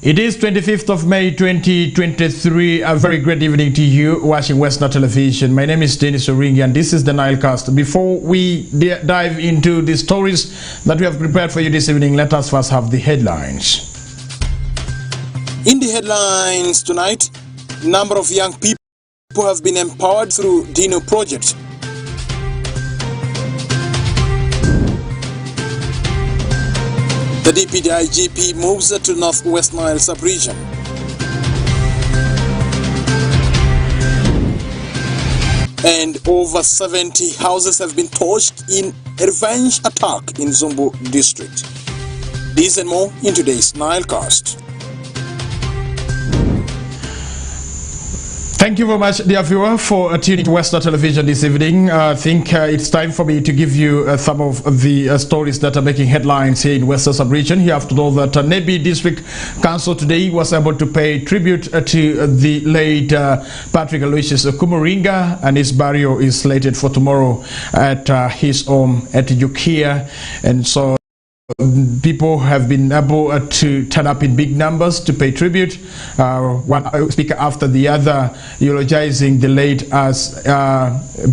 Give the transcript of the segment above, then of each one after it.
It is 25th of May 2023. A very great evening to you watching Westnile Television. My name is Dennis Oringi and this is the NILECAST. Before we dive into the stories that we have prepared for you this evening, let us first have the headlines. In the headlines tonight, a number of young people have been empowered through Dino project. The Deputy IGP moves to North Westnile sub-region. And over 70 houses have been torched in a revenge attack in Zombo district. These and more in today's NILECAST. Thank you very much, dear viewer, for tuning to Westnile Television this evening. I think it's time for me to give you some of the stories that are making headlines here in Western Sub-Region. You have to know that Nebi District Council today was able to pay tribute to the late Patrick Aloysius Kumuringa, and his burial is slated for tomorrow at his home at Yukia. And so people have been able to turn up in big numbers to pay tribute, one speaker after the other eulogizing the late as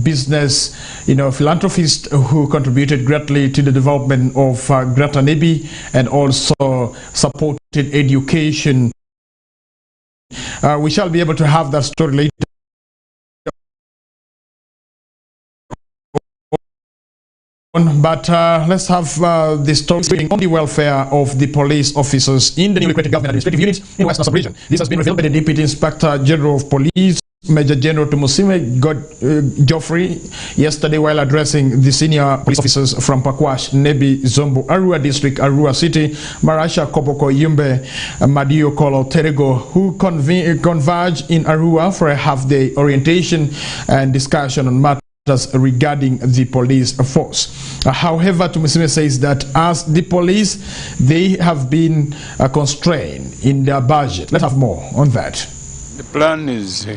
business philanthropist who contributed greatly to the development of Greater Nebi and also supported education. We shall be able to have that story later. But let's have the story on the welfare of the police officers in the newly created government administrative units in Western Sub-Region. This has been revealed by the Deputy Inspector General of Police, Major General Tumusime Geoffrey, yesterday while addressing the senior police officers from Pakwash, Nebi, Zombo, Arua District, Arua City, Marasha, Koboko, Yumbe, Madio, Kolo, Terego, who converged in Arua for a half-day orientation and discussion on matters regarding the police force. However, Tumusime says that as the police, they have been constrained in their budget. Let's have more on that. The plan is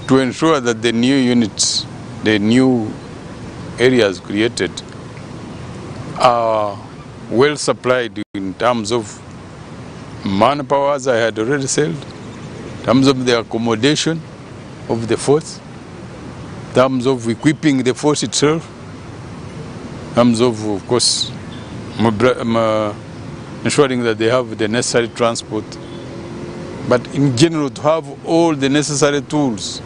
to ensure that the new units, the new areas created are well supplied in terms of manpower, as I had already said, in terms of the accommodation of the force, in terms of equipping the force itself, in terms of course, ensuring that they have the necessary transport, but in general to have all the necessary tools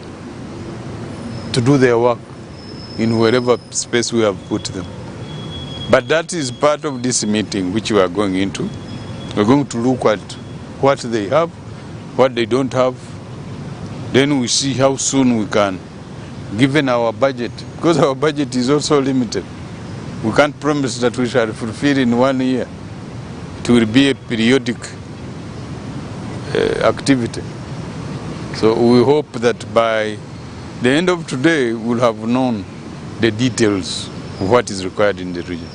to do their work in wherever space we have put them. But that is part of this meeting which we are going into. We're going to look at what they have, what they don't have, then we see how soon we can, given our budget, because our budget is also limited. We can't promise that we shall fulfill in 1 year. It will be a periodic activity. So we hope that by the end of today, we'll have known the details of what is required in the region.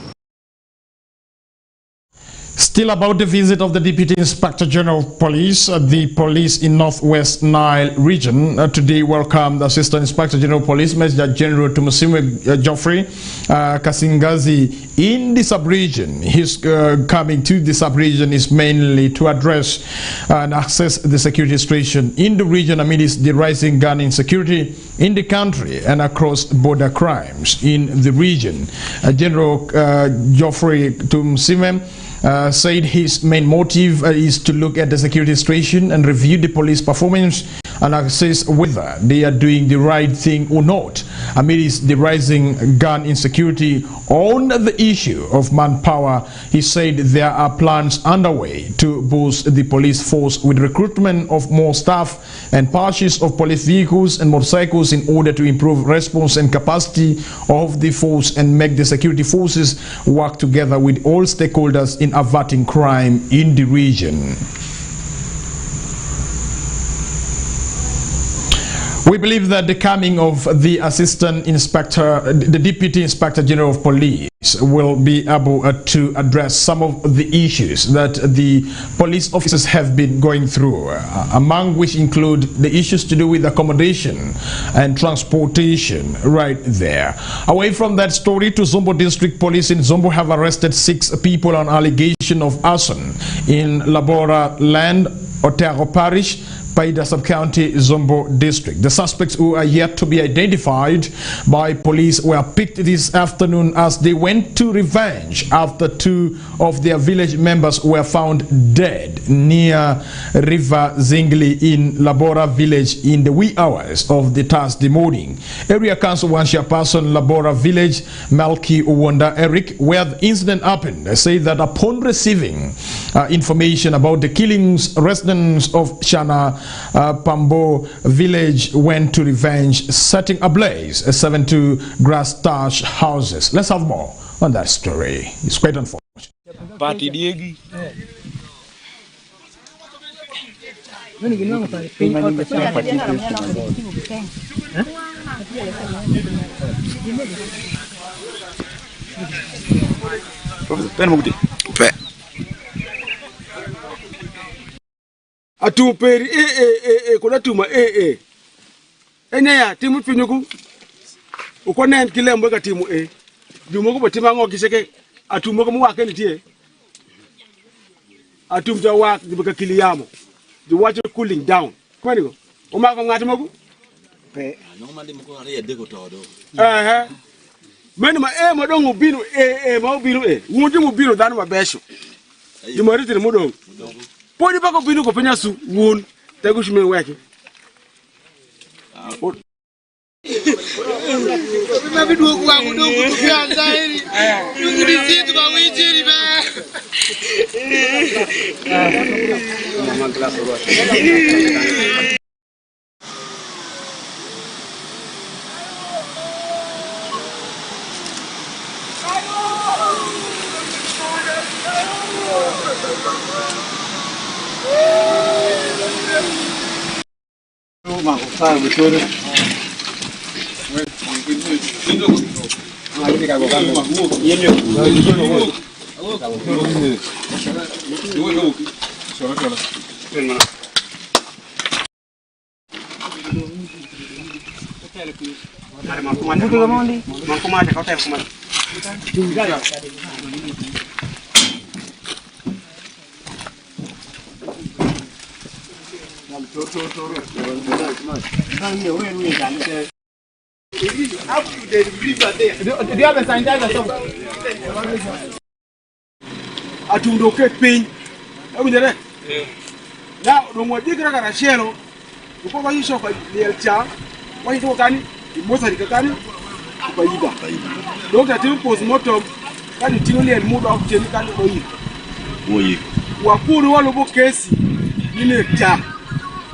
Still about the visit of the Deputy Inspector General of Police, the police in Northwest Nile region today welcomed Assistant Inspector General of Police, Major General Tumusime Geoffrey Kasingazi in the sub-region. His coming to the sub-region is mainly to address and assess the security situation in the region amidst the rising gun insecurity in the country and across border crimes in the region. General Geoffrey Tumusime said his main motive is to look at the security situation and review the police performance and assess whether they are doing the right thing or not amidst the rising gun insecurity. On the issue of manpower, he said there are plans underway to boost the police force with recruitment of more staff and purchase of police vehicles and motorcycles in order to improve response and capacity of the force and make the security forces work together with all stakeholders in averting crime in the region. We believe that the coming of the Assistant Inspector, the Deputy Inspector General of Police, will be able to address some of the issues that the police officers have been going through, among which include the issues to do with accommodation and transportation right there. Away from that story, to Zombo District Police in Zombo have arrested 6 people on allegation of arson in Labora Land, Otago Parish, Paida Sub-County, Zombo District. The suspects, who are yet to be identified by police, were picked this afternoon as they went to revenge after 2 of their village members were found dead near River Zingli in Labora village in the wee hours of the Thursday morning. Area Council one chairperson Labora village, Malki Uwanda Eric, where the incident happened, said that upon receiving information about the killings, residents of Shana Pambo village went to revenge, setting ablaze 72 grass thatched houses. Let's have more on that story. It's quite unfortunate. Atuperi kuna tuma ene ya timu pinyuku ukona kile mbeka timu jumo ko batima ngo kiseke atumo ko mwake nitie atum ja wa dibaka kiliyamo the water cooling down kwani ko o ma ko ngati mako pe no mande mko ari de ko todo meni ma mo dongu binu ma binu ngundi mu binu danu ma besho jumari tiri mudongo poni bako binu ko penya su won tagu shime weke na bidu ko wa mudongo ko fianza hili ngudi zitu ba wijiri ba Do you have a sanitizer? Atundoke pin. Now, no more digger than a shell. Before you shop at the child, why is Wakani? Most of the Katani? Look at him post mortem. Can you tell and move off Jellican for you? Wakuru Walubo case in a jar.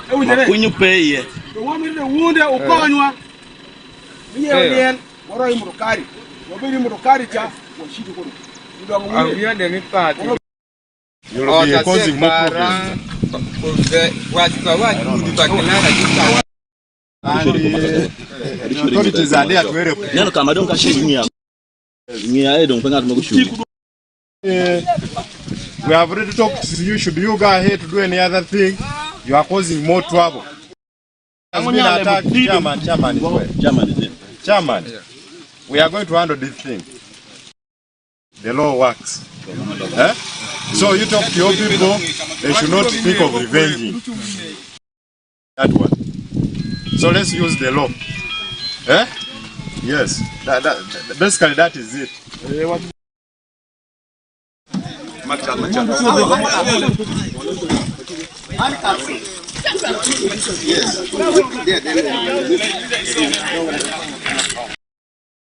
When you pay, the one in the wound or Conwa. Again, what are you Murokari? What are you Murokari? What she do? You don't want to be the party. You'll be causing more problems. We have already talked to you. Should you go ahead to do any other thing? You are causing more trouble. Chairman, we are going to handle this thing. The law works. So you talk to your people, they should not think of revenging. That one. So let's use the law. Yes, basically that is it.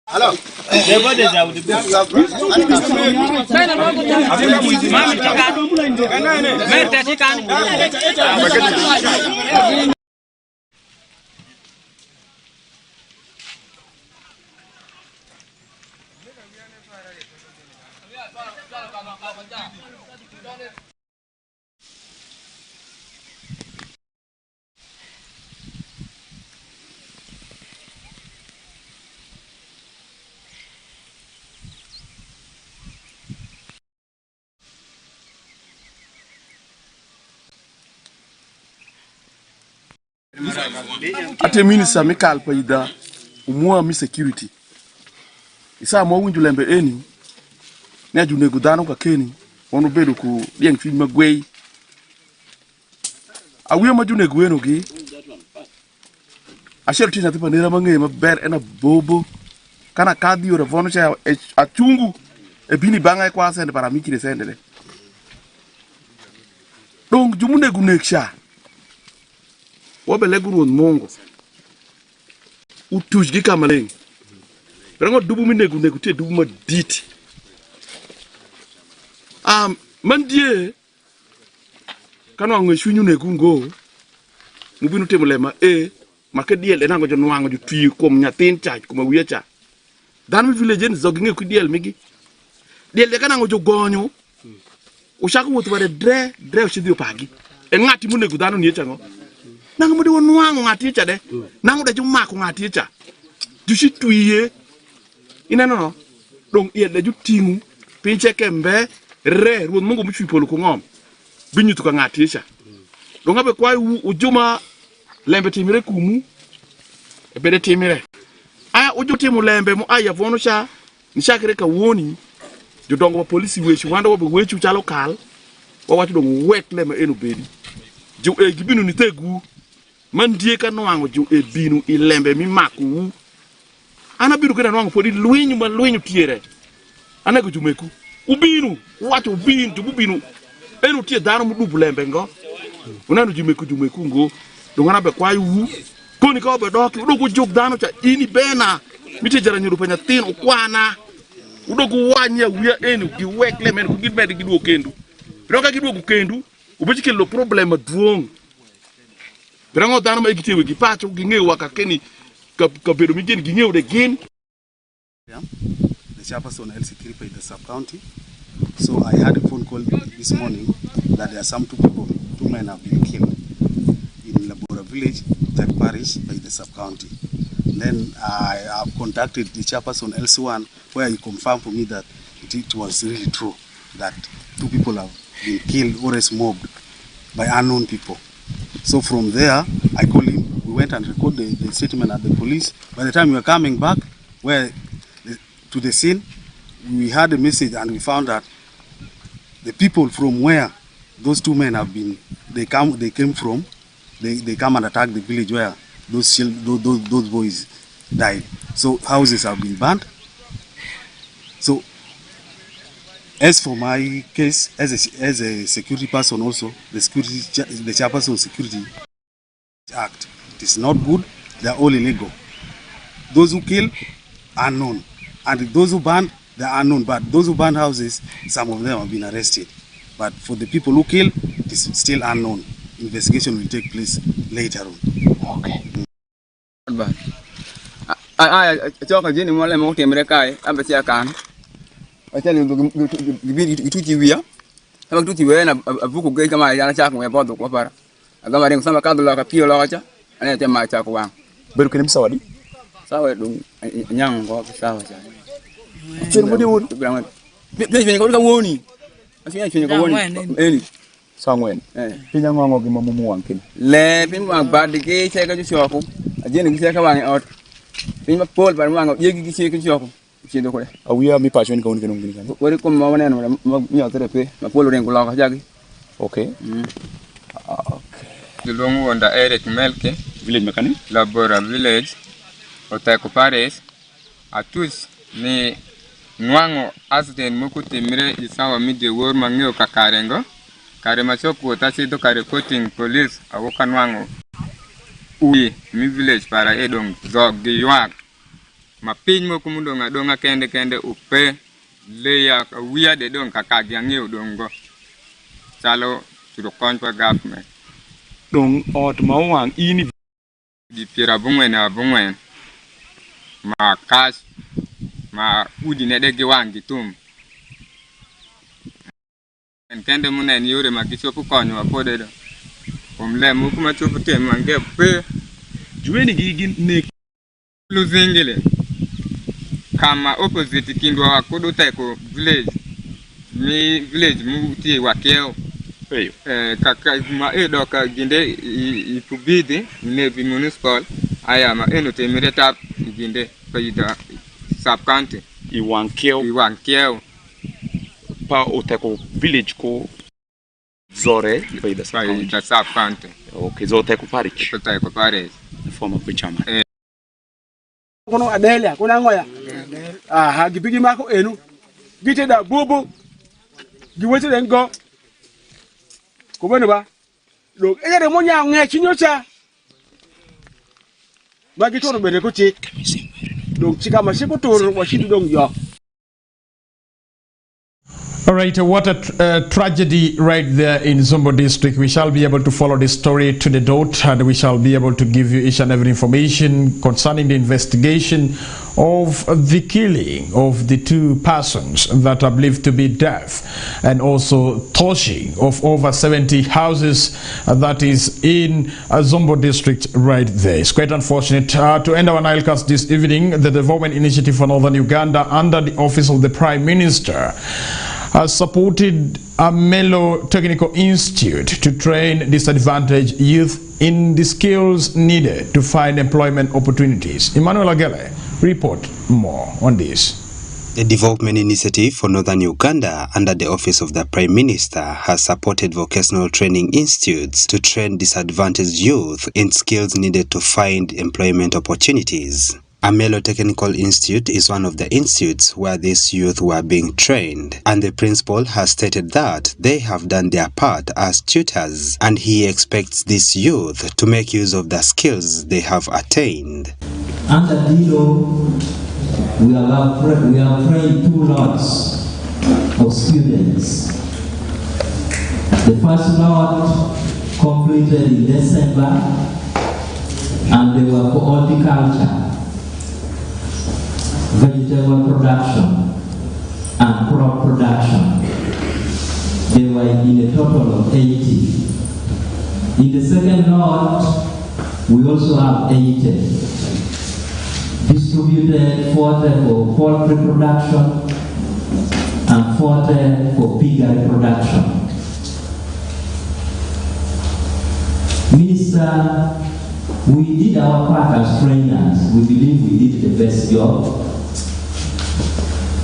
Hello. ate minister mikal paida umua mi security isa mo winju lembe eni ne ju nego dano ka keni wonu bedo ku lieng fi magwei awiyo ma ju nego eno gi ashel tina tipa nera mangi ma ber ena bobo kana kadi ora vono cha achungu e bini banga kwa sende para mikire sende de donc ju nego neksha wabele guru mongo utuj gi kamaleng rango dubu mi nego te dubu ma dit mandie kanu ngwe shunyu nego ngo mubinu temulema ma ke diel enango jo nwango jo twi kom nyatin cha kuma wiya cha dan mi village en zoginge ku diel migi diel de kanango jo gonyo ushaka wutu bare dre ushidi opagi en ngati mu nego dano ni chango nango mo de nwango ngati cha de nango de jo mako ngati cha ju shi twiye ina no donc il de ju tingu pinche kembe re ruon mungu mu polo ko ngom binyu to ka ngati cha donc abe kwa ujuma lembe timire kumu e bede timire aya ujo timu lembe mu aya vono cha nishakire ka woni jo dongo ba police wechi wanda wo be wechi cha local wo wati dongo wet lema enu bedi jo e gibinu ni tegu man die ka no ango jo e binu I lembe mi maku ana biru kana no ango podi luinyu tiere ana go jumeku ubinu wati ubinu to bubinu enu tie dano mu dubu lembe ngo unanu jumeku ngo dongana be kwa yu koni ka be doki udogo jog dano cha ini bena mite jara nyuru panya tin ukwana udogo wanya wiya enu gi wekle men ku gidbe de gidu kendu roka gidu ku kendu ubiti ke lo problema duong brango dano ma gitewe gi pacho gi ngewa ka keni ka bedo mi gen gi ngew de gen the chairperson LC3 in the sub county. So I had a phone call this morning that there are some two men have been killed in Labora village, that parish by the sub-county. Then I have contacted the chairperson LC1 where he confirmed for me that it was really true that 2 people have been killed or mobbed by unknown people. So from there, I called him, we went and recorded the statement at the police. By the time we were coming back to the scene, we had a message and we found that the people from where those 2 men have been, they came from, they come and attack the village where those boys died. So houses have been burnt. So as for my case, as a security person also, the chairperson security act, it is not good. They are all illegal. Those who kill are known, and those who burn, they are unknown. But those who burn houses, some of them have been arrested. But for the people who kill, it is still unknown. Investigation will take place later on. Okay. I talk again in one more time. I can. I tell you, you we are. I'm going to wear a book of great my attack about the copper. I got my some kind of like a pure larger, and I tell my attack one. But can him sorry Sour young walk sour. what do you want I think I go any. sangwen pinya ngongo gi mamumu wankin Le pin wang bad ke che ka choku. Ajeni ke ka wang out. Pin ma pol par wang ye gi che ka choku. Che do ko. awiya mi passion ko ngi ngi kan Wori ko ma wane no mi otere pe ma pol ren ko la ka jagi. okay The long one the Eric Melke village mechanic Labora village Otako Paris atus ni nwango asden mukuti mire isawa mide wor mangeo kakarengo kare machoku otasi do kare coaching police awoka nwango uyi mi village para edong zog gi ywak ma piny moko mudonga donga kende upe leya wiya de dong kakagi angeo dongo chalo to the country government dong ot mawang ini di pira bungwen ma cash ma udi ne de giwangi tum kende munen yore ma gichopu konyo apode do omle mu kuma chopu tem mange pe juweni gi ne luzingile kama opposite kindwa wakudu teko village mi village mu ti wakeo Kaka ma doka ginde ipubidi nebi municipal ayama eno temire tap ginde paida sub county iwankeo pa oteko village ko zore paida sub county. Okay, zo oteko parish former chairman kono adelia kuna ngoya aha gibigi mako enu gite da bobo giwete den go ko bane ba do ere mo nya nge chinyocha magi toro bene ko ti do chika masiko toro wa shidu dong yo. All right, what a tragedy right there in Zombo district. We shall be able to follow this story to the dot, and we shall be able to give you each and every information concerning the investigation of the killing of the two persons that are believed to be deaf, and also torching of over 70 houses that is in Zombo district right there. It's quite unfortunate. To end our NILECAST this evening, the Development Initiative for Northern Uganda under the Office of the Prime Minister has supported a Melo Technical Institute to train disadvantaged youth in the skills needed to find employment opportunities. Emmanuel Agele report more on this. The Development Initiative for Northern Uganda under the Office of the Prime Minister has supported vocational training institutes to train disadvantaged youth in skills needed to find employment opportunities. Amelo Technical Institute is one of the institutes where these youth were being trained, and the principal has stated that they have done their part as tutors, and he expects these youth to make use of the skills they have attained. Under DILO, we have trained 2 lots of students. The first lot completed in December, and they were for horticulture, vegetable production, and crop production. They were in a total of 80. In the second lot, we also have 80. Distributed 40 for poultry production and 40 for piggery production. Minister, we did our part as trainers. We believe we did the best job.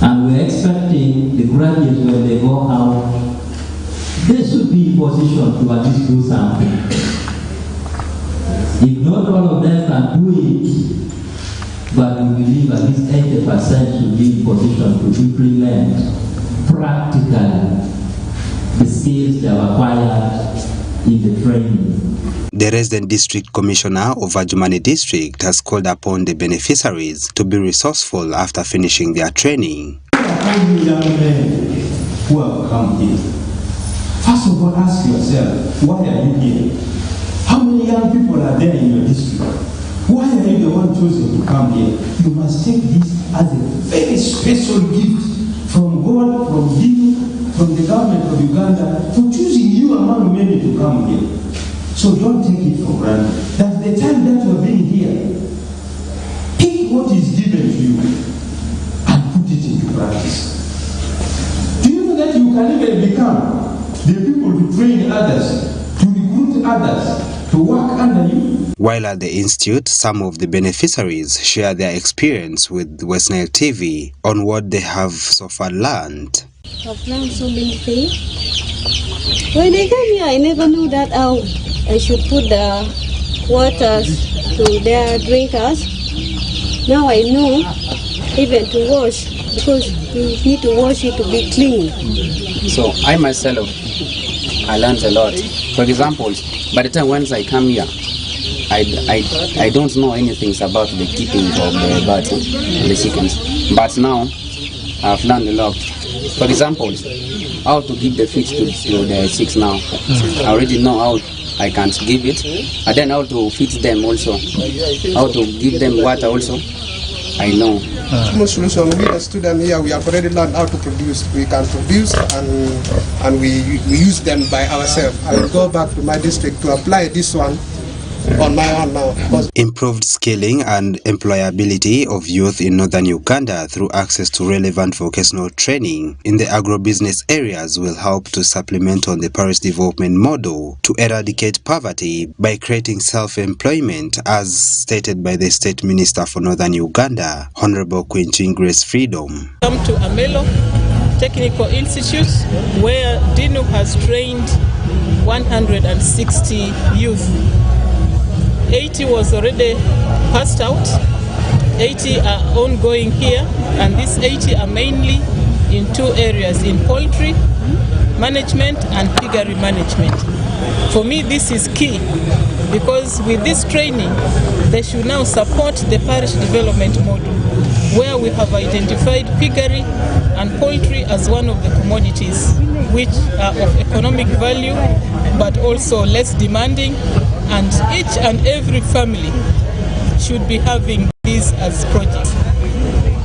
And we're expecting the graduates, when they go out, they should be in position to at least do something. If not all of them can do it, but we believe at least 80% should be in position to implement practically the skills they have acquired in the training. The resident district commissioner of Ajumani district has called upon the beneficiaries to be resourceful after finishing their training. How many young men who have come here? First of all, ask yourself, why are you here? How many young people are there in your district? Why are you the one chosen to come here? You must take this as a very special gift from God, from you, from the government of Uganda, for choosing you among many to come here. So don't take it for granted. That's the time that you are being here. Pick what is given to you and put it into practice. Do you know that you can even become the people to train others, to recruit others, to work under you? While at the institute, some of the beneficiaries share their experience with Westnile TV on what they have so far learned. I've learned so many things. When I came here, I never knew that I should put the water to their drinkers. Now I know even to wash, because you need to wash it to be clean. So I myself, I learned a lot. For example, by the time once I come here, I don't know anything about the keeping of the birds and the chickens. But now I've learned a lot. For example, how to give the feed to the chicks now. I already know how I can give it, and then how to feed them also, how to give them water also. I know. Most solution, we the student here, we have already learned how to produce. We can produce and we use them by ourselves. I will go back to my district to apply this one on my own now. Improved skilling and employability of youth in northern Uganda through access to relevant vocational training in the agribusiness areas will help to supplement on the parish development model to eradicate poverty by creating self-employment, as stated by the State Minister for Northern Uganda, Honorable Quentin Grace Freedom. Come to Amelo Technical Institute, where Dino has trained 160 youth. 80 was already passed out, 80 are ongoing here, and these 80 are mainly in two areas, in poultry management and piggery management. For me, this is key, because with this training, they should now support the parish development model, where we have identified piggery and poultry as one of the commodities which are of economic value, but also less demanding, and each and every family should be having these as projects,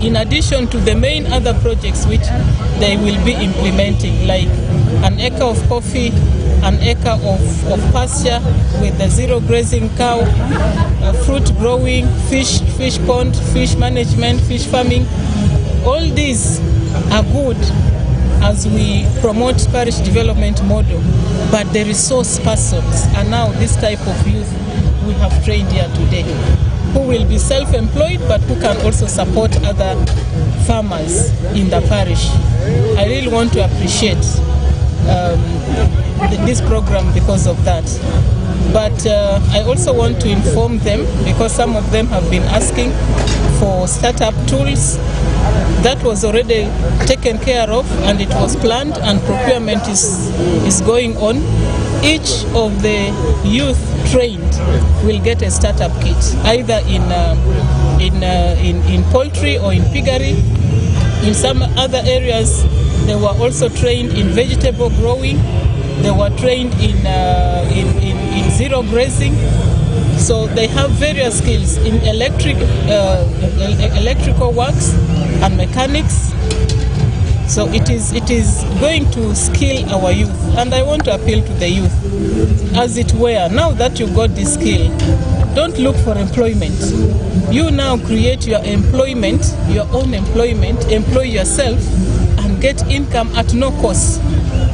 in addition to the main other projects which they will be implementing, like an acre of coffee, an acre of pasture with the zero grazing cow, fruit growing, fish pond, fish management, fish farming. All these are good as we promote parish development model, but the resource persons are now this type of youth we have trained here today, who will be self-employed but who can also support other farmers in the parish. I really want to appreciate this program because of that. But I also want to inform them, because some of them have been asking for startup tools. That was already taken care of, and it was planned, and procurement is going on. Each of the youth trained will get a startup kit, either in poultry or in piggery. In some other areas, they were also trained in vegetable growing. They were trained in zero grazing. So they have various skills in electrical works and mechanics. So it is going to skill our youth, and I want to appeal to the youth, as it were, now that you got this skill, don't look for employment. You now create your employment, your own employment, employ yourself, and get income at no cost.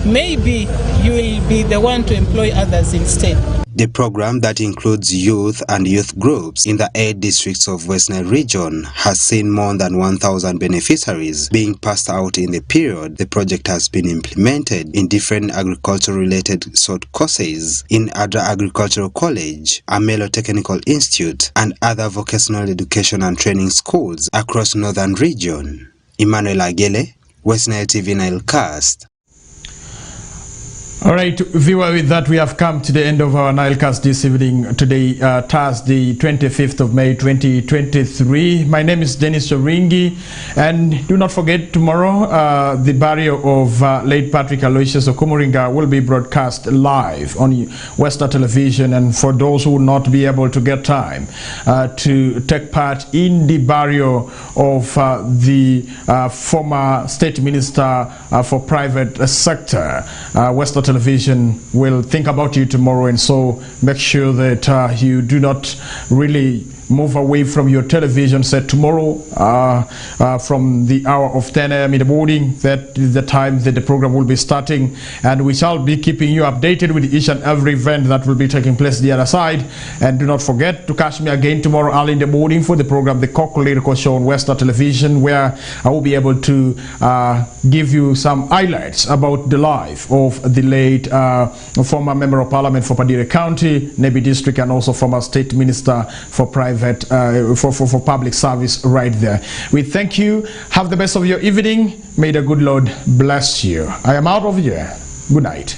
Maybe you will be the one to employ others instead. The program, that includes youth and youth groups in the 8 districts of Westnile region, has seen more than 1,000 beneficiaries being passed out in the period. The project has been implemented in different agriculture-related short courses in Adra Agricultural College, Amelo Technical Institute, and other vocational education and training schools across Northern region. Emmanuel Agele, Westnile TV NILECAST. All right, viewer, with that we have come to the end of our NILECAST this evening, today, Thursday, 25th of May, 2023. My name is Dennis Choringi, and do not forget, tomorrow, the burial of late Patrick Aloysius Okomoringa will be broadcast live on Western Television, and for those who will not be able to get time to take part in the burial of the former State Minister for Private Sector, Western Television will think about you tomorrow, and so make sure that you do not really move away from your television set tomorrow from the hour of 10 a.m. in the morning. That is the time that the program will be starting, and we shall be keeping you updated with each and every event that will be taking place the other side. And do not forget to catch me again tomorrow early in the morning for the program The Cock Lyrical Show on Western Television, where I will be able to give you some highlights about the life of the late former Member of Parliament for Padire County, Nebi District, and also former State Minister for Private for public service right there. We thank you. Have the best of your evening. May the good Lord bless you. I am out of here. Good night.